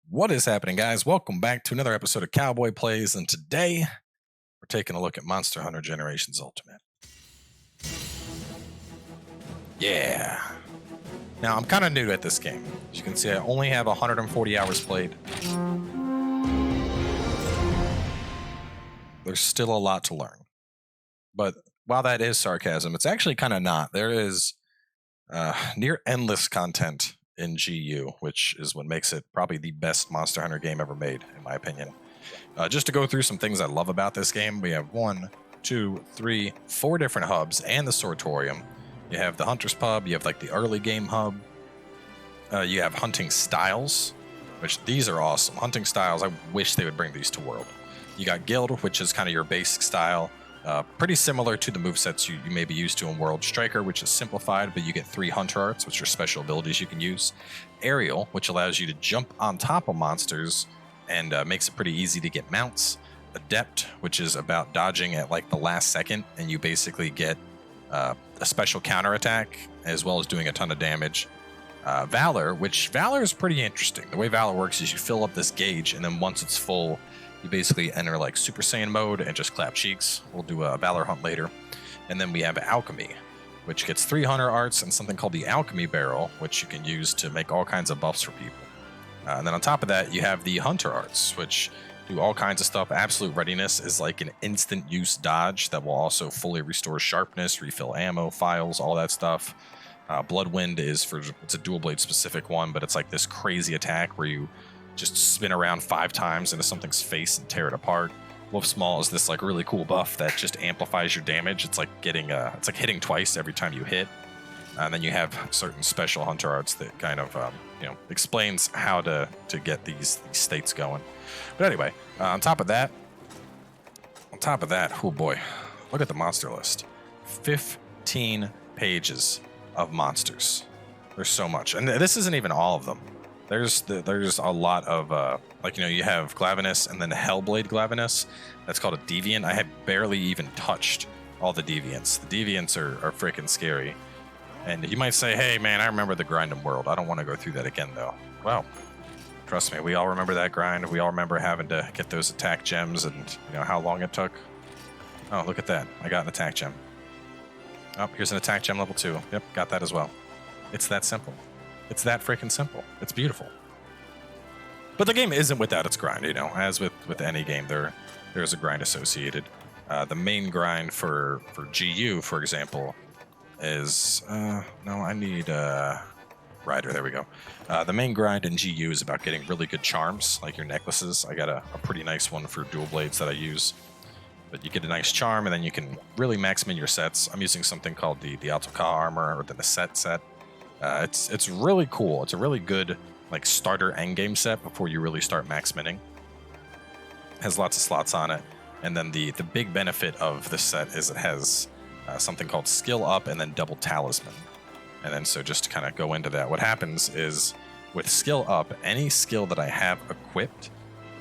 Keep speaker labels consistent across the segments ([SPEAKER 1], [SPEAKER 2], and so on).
[SPEAKER 1] What is happening, guys? Welcome back to another episode of Cowboy Plays, and today we're taking a look at Monster Hunter Generations Ultimate. Yeah. Now, I'm kind of new at this game. As you can see, I only have 140 hours played. There's still a lot to learn. But while that is sarcasm, it's actually kind of not. There is near endless content in GU, which is what makes it probably the best Monster Hunter game ever made, in my opinion. Just to go through some things I love about this game, we have 1, 2, 3, 4 different hubs and the Sortorium. You have the Hunter's Pub, you have like the early game hub, you have hunting styles, which these are awesome. Hunting styles, I wish they would bring these to World. You got Guild, which is kind of your basic style. Pretty similar to the movesets you may be used to in World. Striker, which is simplified, but you get 3 Hunter Arts, which are special abilities you can use. Aerial, which allows you to jump on top of monsters and makes it pretty easy to get mounts. Adept, which is about dodging at like the last second, and you basically get a special counterattack, as well as doing a ton of damage. Valor, which Valor is pretty interesting. The way Valor works is you fill up this gauge, and then once it's full, you basically enter like Super Saiyan mode and just clap cheeks. We'll do a Valor hunt later. And then we have Alchemy, which gets 3 Hunter Arts and something called the Alchemy Barrel, which you can use to make all kinds of buffs for people. And then on top of that, you have the Hunter Arts, which do all kinds of stuff. Absolute Readiness is like an instant use dodge that will also fully restore sharpness, refill ammo, files, all that stuff. Bloodwind is it's a dual blade specific one, but it's like this crazy attack where you just spin around 5 times into something's face and tear it apart. Wolf's Maul is this like really cool buff that just amplifies your damage. It's like it's like hitting twice every time you hit. And then you have certain special Hunter Arts that kind of explains how to get these states going. But anyway, on top of that, oh boy, look at the monster list. 15 pages of monsters. There's so much, and this isn't even all of them. There's a lot of you have Glavenus and then Hellblade Glavenus. That's called a Deviant. I had barely even touched all the Deviants. The Deviants are freaking scary. And you might say, hey man, I remember the grind in World. I don't want to go through that again though. Well, trust me, we all remember that grind. We all remember having to get those attack gems and how long it took. Oh, look at that. I got an attack gem. Oh, here's an attack gem level 2. Yep, got that as well. It's that simple. It's that freaking simple. It's beautiful. But the game isn't without its grind, as with any game, there's a grind associated. The main grind for GU, for example, is no, I need Rider. There we go. The main grind in GU is about getting really good charms, like your necklaces. I got a pretty nice one for dual blades that I use. But you get a nice charm, and then you can really max min your sets. I'm using something called the Autoka armor or the Nasset set. It's really cool. It's a really good like starter endgame set before you really start max minning. Has lots of slots on it, and then the big benefit of this set is it has something called skill up and then double talisman. And then so just to kind of go into that, what happens is with skill up, any skill that I have equipped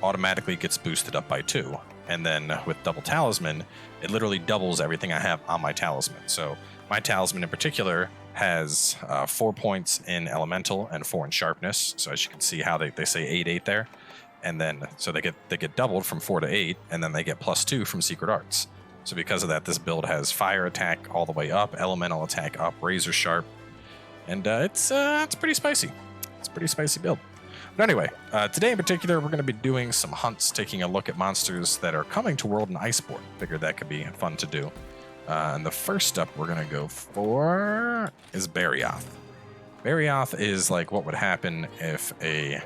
[SPEAKER 1] automatically gets boosted up by 2. And then with double talisman, it literally doubles everything I have on my talisman. So my talisman in particular has 4 points in elemental and 4 in sharpness. So as you can see how they say 8/8 there. And then so they get doubled from 4 to 8, and then they get +2 from secret arts. So because of that, this build has fire attack all the way up, elemental attack up, razor sharp, and it's pretty spicy. It's a pretty spicy build. But anyway, today in particular, we're going to be doing some hunts, taking a look at monsters that are coming to World in Iceborne. Figured that could be fun to do. And the first up we're going to go for is Barioth. Barioth is like what would happen if a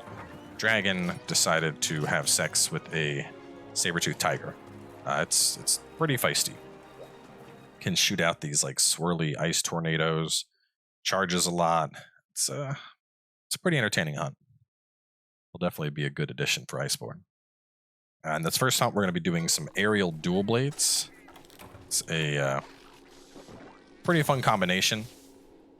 [SPEAKER 1] dragon decided to have sex with a saber-toothed tiger. It's pretty feisty. Can shoot out these like swirly ice tornadoes, charges a lot. It's a pretty entertaining hunt. Will definitely be a good addition for Iceborne. And this first hunt, we're going to be doing some aerial dual blades. It's a pretty fun combination.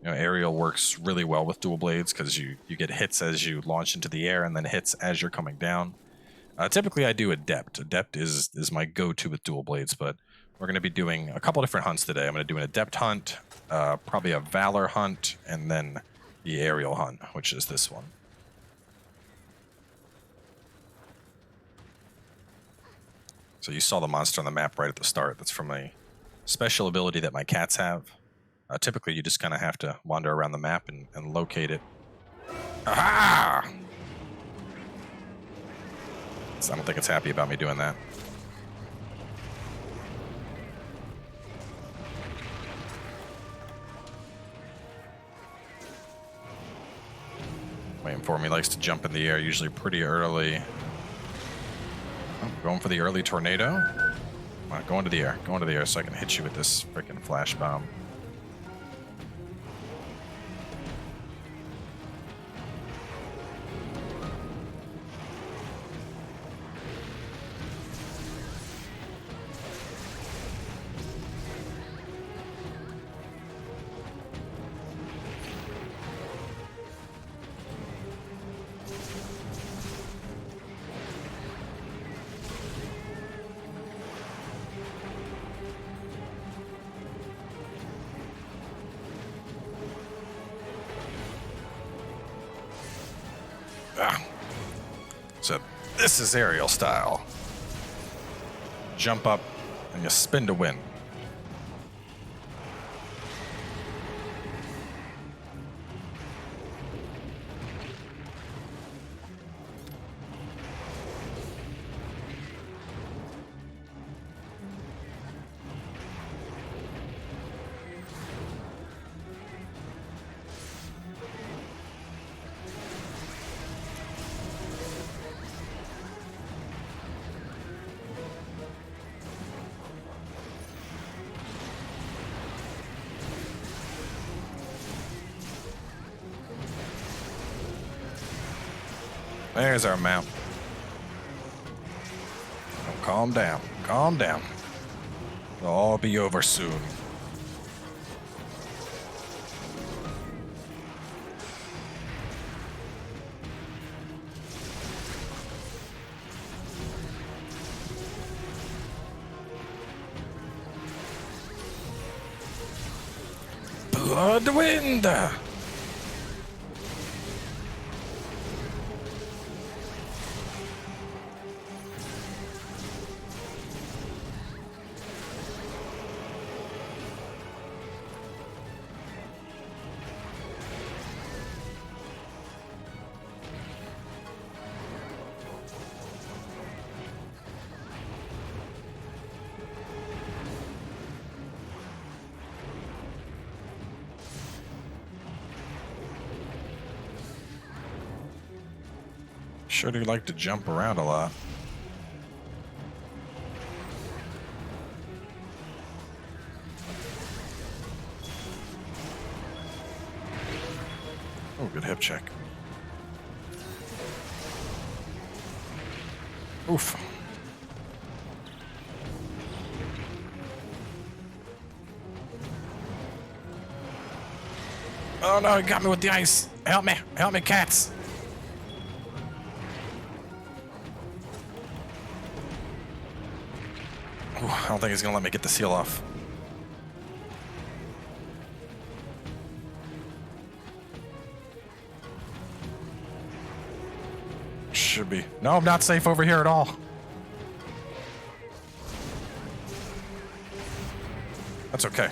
[SPEAKER 1] Aerial works really well with dual blades because you get hits as you launch into the air and then hits as you're coming down. Typically, I do Adept. Adept is my go-to with dual blades, but we're going to be doing a couple different hunts today. I'm going to do an Adept hunt, probably a Valor hunt, and then the aerial hunt, which is this one. So you saw the monster on the map right at the start. That's from a special ability that my cats have. Typically, you just kind of have to wander around the map and locate it. Aha! So I don't think it's happy about me doing that. Waiting for me, likes to jump in the air, usually pretty early. Oh, going for the early tornado. Come on, go into the air. Go into the air so I can hit you with this freaking flash bomb. So this is aerial style. Jump up and you spin to win. There's our mount. Oh, calm down. Calm down. It'll all be over soon. Bloodwind! Sure do like to jump around a lot. Oh, good hip check. Oof. Oh no, he got me with the ice. Help me, cats. Ooh, I don't think he's gonna let me get the seal off. Should be. No, I'm not safe over here at all. That's okay.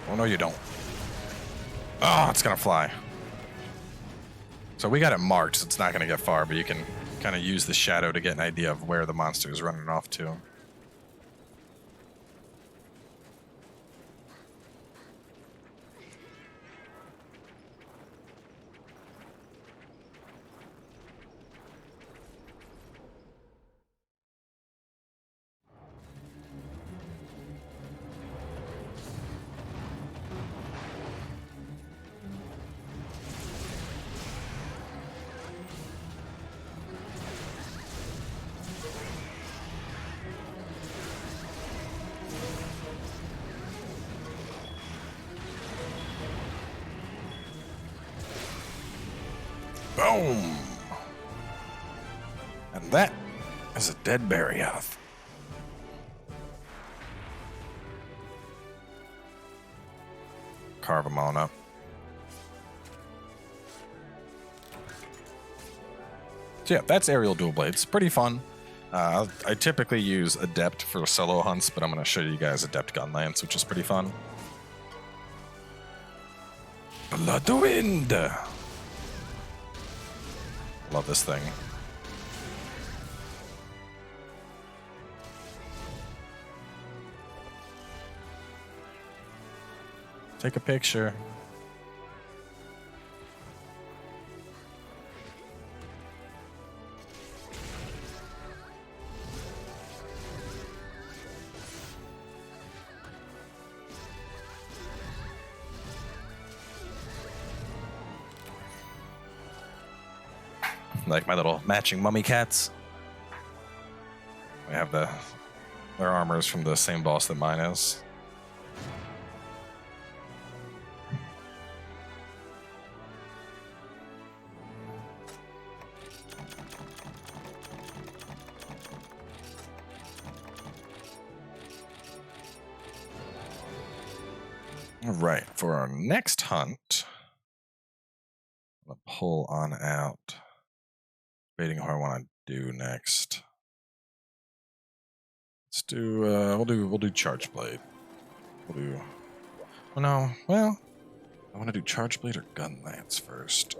[SPEAKER 1] Oh, no, you don't. Oh, it's gonna fly. So we got it marked, so it's not gonna get far, but you can kind of use the shadow to get an idea of where the monster is running off to. Boom! And that There's a dead Barioth. Carve them on up. So yeah, that's aerial dual blades. Pretty fun. I typically use Adept for solo hunts, but I'm going to show you guys Adept Gunlance, which is pretty fun. Bloodwind! Love this thing. Take a picture. Like my little matching mummy cats. We have their armors from the same boss that mine is. All right, for our next hunt, I'm gonna pull on out. Debating who I want to do next. Let's do. We'll do Charge Blade. We'll do. Oh no. Well, I want to do Charge Blade or Gun Lance first.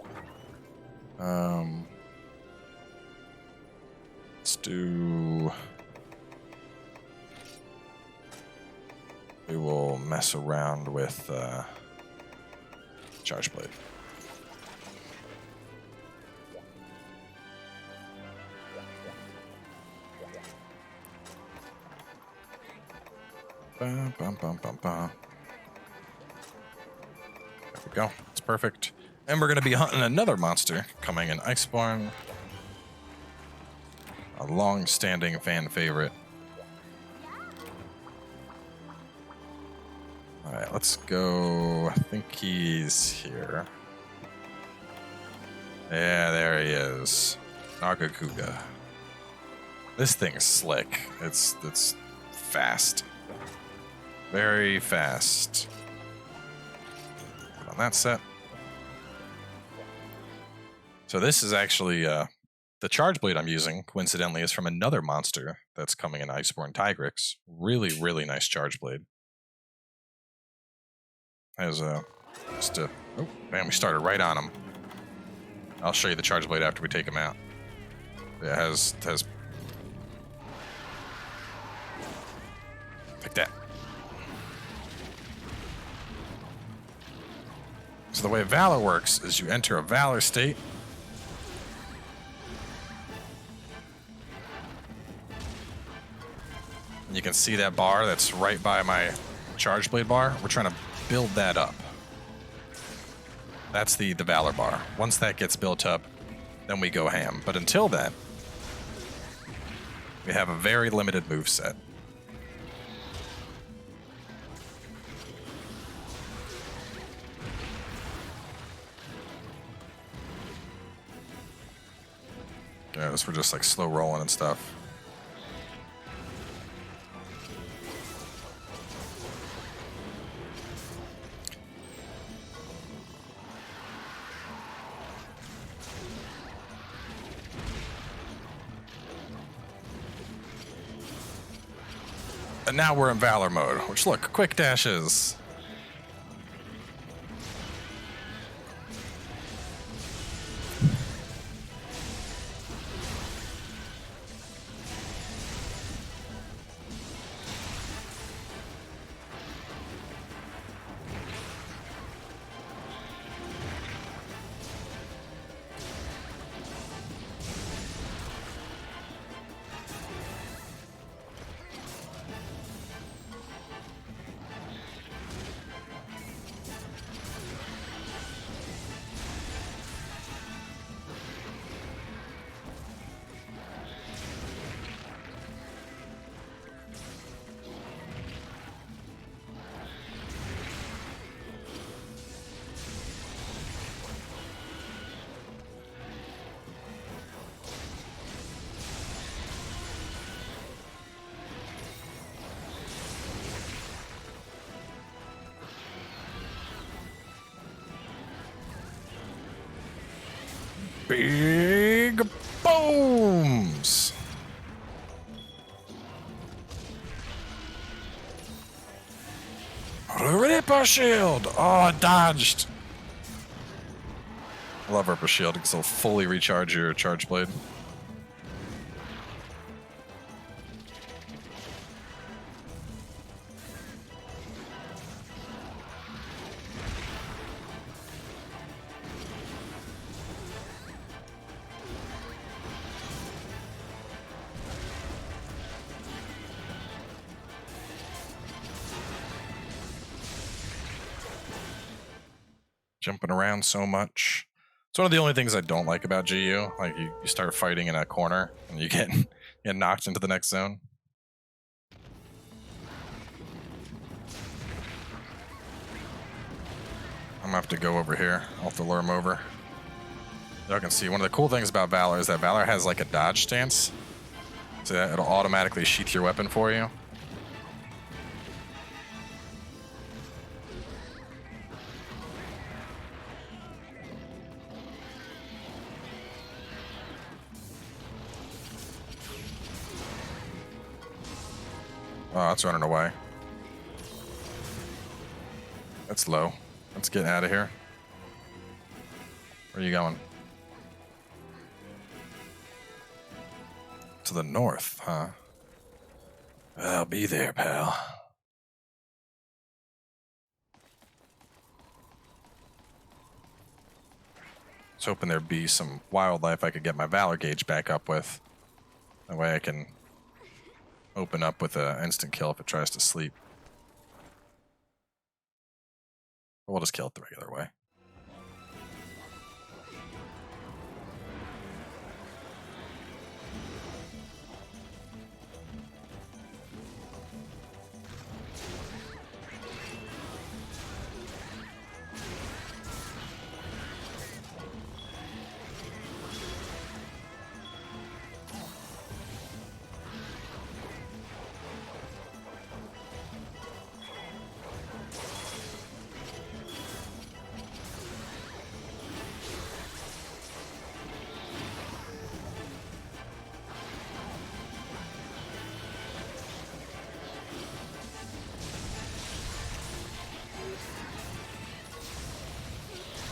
[SPEAKER 1] Let's do. We will mess around with Charge Blade. Bum, bum, bum, bum, bum. There we go. It's perfect. And we're going to be hunting another monster coming in Iceborne. A long-standing fan favorite. Alright, let's go. I think he's here. Yeah, there he is. Nagakuga. This thing is slick. It's fast. Very fast. Put on that set. So this is actually the Charge Blade I'm using, coincidentally, is from another monster that's coming in Iceborne, Tigrix. Really, really nice Charge Blade. Has oh man, we started right on him. I'll show you the Charge Blade after we take him out. It has like that. So the way Valor works is you enter a Valor state. You can see that bar that's right by my Charge Blade bar. We're trying to build that up. That's the Valor bar. Once that gets built up, then we go ham. But until then, we have a very limited moveset. Yeah, we're just like slow rolling and stuff. And now we're in Valor mode, which look, quick dashes. Big booms. Ripper Shield. Oh, I dodged. I love Ripper Shield because it'll fully recharge your Charge Blade. Jumping around so much. It's one of the only things I don't like about GU. Like you start fighting in a corner and you get knocked into the next zone. I'm gonna have to go over here. I'll have to lure him over. Y'all can see one of the cool things about Valor is that Valor has like a dodge stance. So that it'll automatically sheath your weapon for you. Oh, it's running away. That's low. Let's get out of here. Where are you going? To the north, huh? I'll be there, pal. I was hoping there'd be some wildlife I could get my Valor gauge back up with. That way I can open up with an instant kill if it tries to sleep. But we'll just kill it the regular way.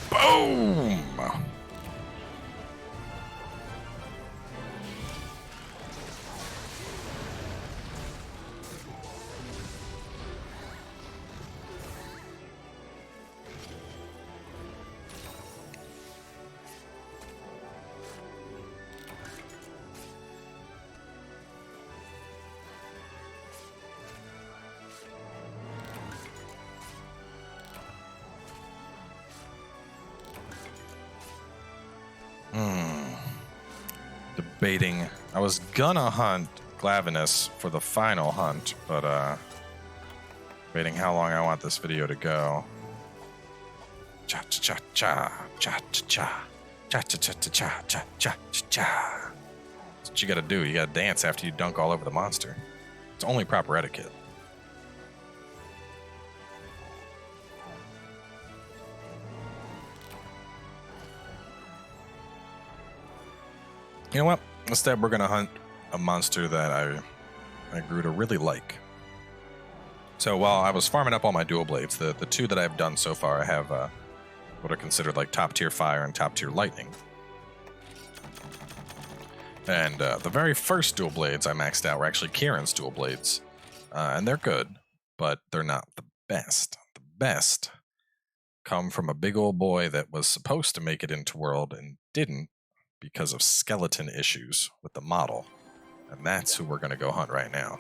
[SPEAKER 1] Boom! Debating. I was gonna hunt Glavenus for the final hunt, but debating how long I want this video to go. Cha cha cha cha cha cha cha cha cha cha cha cha cha. That's what you gotta do. You gotta dance after you dunk all over the monster. It's only proper etiquette. You know what? Instead, we're gonna hunt a monster that I grew to really like. So while I was farming up all my dual blades, the two that I've done so far, I have what are considered like top tier fire and top tier lightning. And the very first dual blades I maxed out were actually Kieran's dual blades, and they're good, but they're not the best. The best come from a big old boy that was supposed to make it into World and didn't, because of skeleton issues with the model. And that's who we're going to go hunt right now.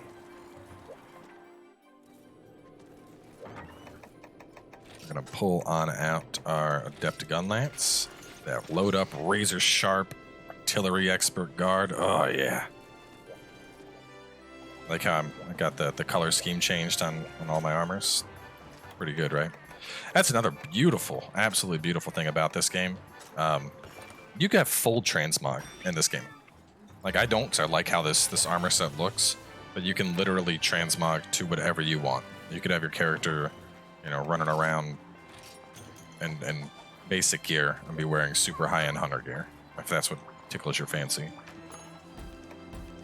[SPEAKER 1] We're going to pull on out our Adept Gunlance. That load up razor sharp artillery expert guard. Oh yeah. Like how I got the color scheme changed on all my armors. Pretty good, right? That's another beautiful, absolutely beautiful thing about this game. You can have full transmog in this game. Like, I don't, so I like how this armor set looks, but you can literally transmog to whatever you want. You could have your character, you know, running around in basic gear and be wearing super high-end hunter gear. if that's what tickles your fancy.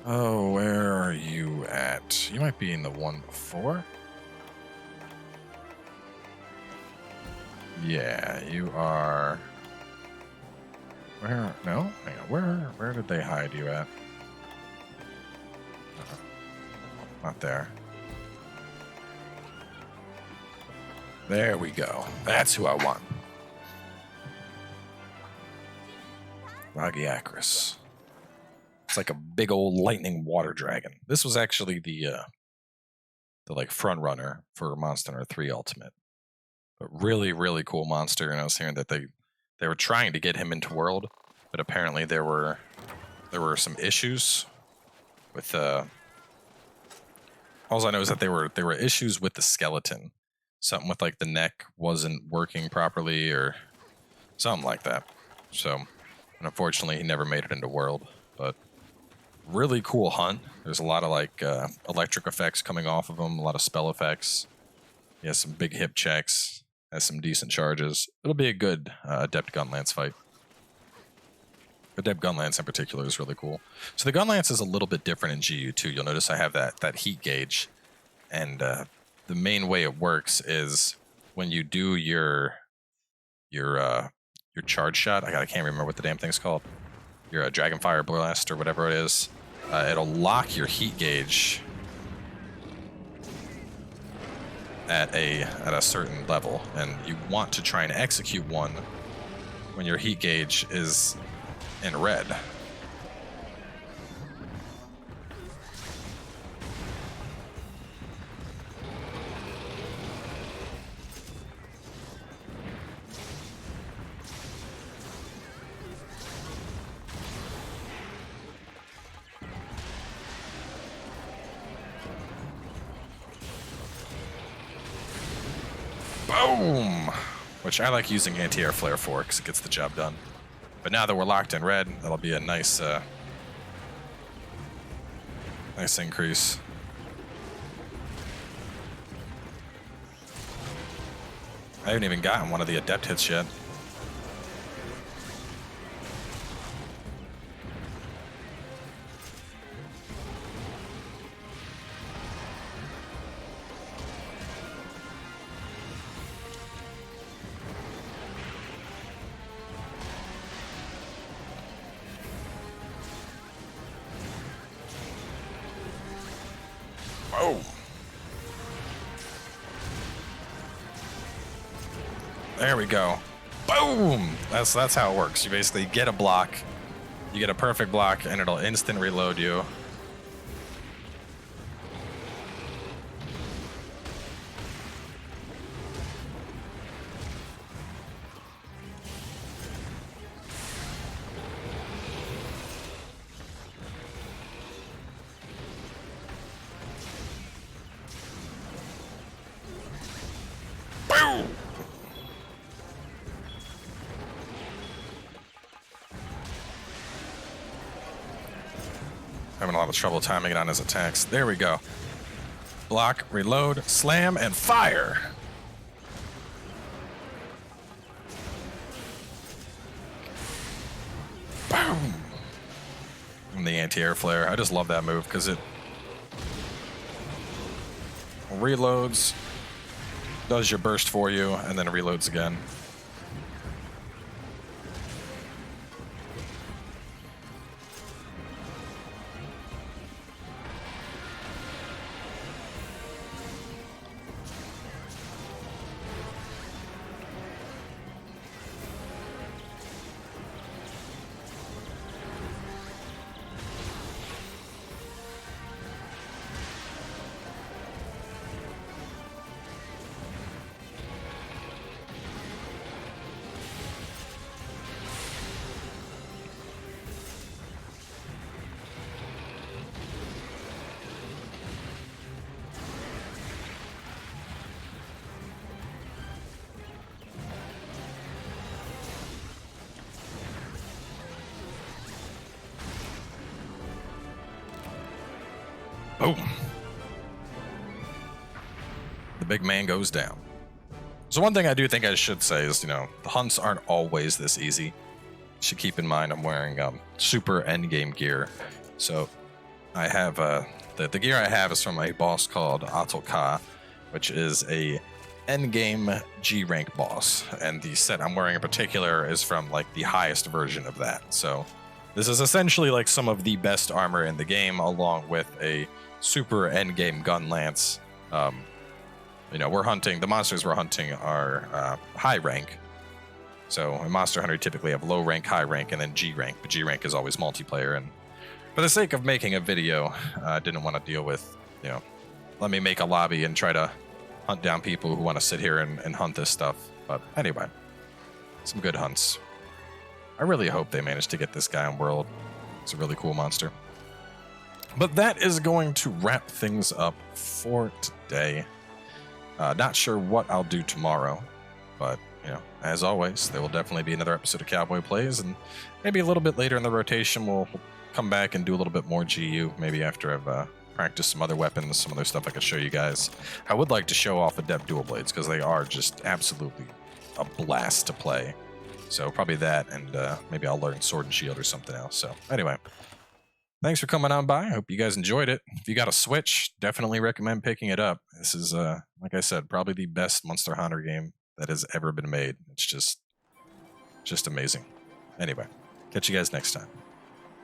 [SPEAKER 1] Oh, where are you at? You might be in the one before. Yeah, you are. Where? No, hang on. Where did they hide you at? Not there. There we go. That's who I want. Lagiacrus. It's like a big old lightning water dragon. This was actually the like front runner for Monster Hunter 3 Ultimate. But really, really cool monster. And I was hearing that they were trying to get him into World, but apparently there were some issues with all I know is that there were issues with the skeleton. Something with like the neck wasn't working properly or something like that. So unfortunately he never made it into World, but really cool hunt. There's a lot of like electric effects coming off of him, a lot of spell effects. He has some big hip checks, has some decent charges. It'll be a good Adept Gunlance fight. Adept Gunlance in particular is really cool. So the Gunlance is a little bit different in GU too. You'll notice I have that heat gauge, and the main way it works is when you do your charge shot. I can't remember what the damn thing's called. Your Dragonfire Blast or whatever it is. It'll lock your heat gauge at a certain level, and you want to try and execute one when your heat gauge is in red. Boom! Which I like using anti-air flare for because it gets the job done. But now that we're locked in red, that'll be a nice nice increase. I haven't even gotten one of the adept hits yet. Oh. There we go. Boom! That's how it works. You basically get a block, you get a perfect block, and it'll instant reload you. Boom! Having a lot of trouble timing it on his attacks. There we go. Block, reload, slam, and fire. Boom! And the anti-air flare. I just love that move because it reloads, does your burst for you, and then it reloads again. Boom. The big man goes down. So one thing I do think I should say is, the hunts aren't always this easy. should keep in mind I'm wearing super endgame gear. So I have the gear I have is from a boss called Atolka, which is a endgame G rank boss, and the set I'm wearing in particular is from like the highest version of that. So this is essentially like some of the best armor in the game, along with a super endgame gun lance. You know, we're hunting, the monsters we're hunting are high rank. So in Monster Hunter, you typically have low rank, high rank, and then G rank. But G rank is always multiplayer. And for the sake of making a video, I didn't want to deal with, you know, let me make a lobby and try to hunt down people who want to sit here and hunt this stuff. But anyway, some good hunts. I really hope they manage to get this guy on World. It's a really cool monster. But that is going to wrap things up for today. Not sure what I'll do tomorrow, but, you know, as always, there will definitely be another episode of Cowboy Plays, and maybe a little bit later in the rotation, we'll come back and do a little bit more GU, maybe after I've practiced some other weapons, some other stuff I could show you guys. I would like to show off Adept Dual Blades, because they are just absolutely a blast to play. So probably that, and maybe I'll learn Sword and Shield or something else. So anyway, thanks for coming on by. I hope you guys enjoyed it. If you got a Switch, definitely recommend picking it up. This is, like I said, probably the best Monster Hunter game that has ever been made. It's just amazing. Anyway, catch you guys next time.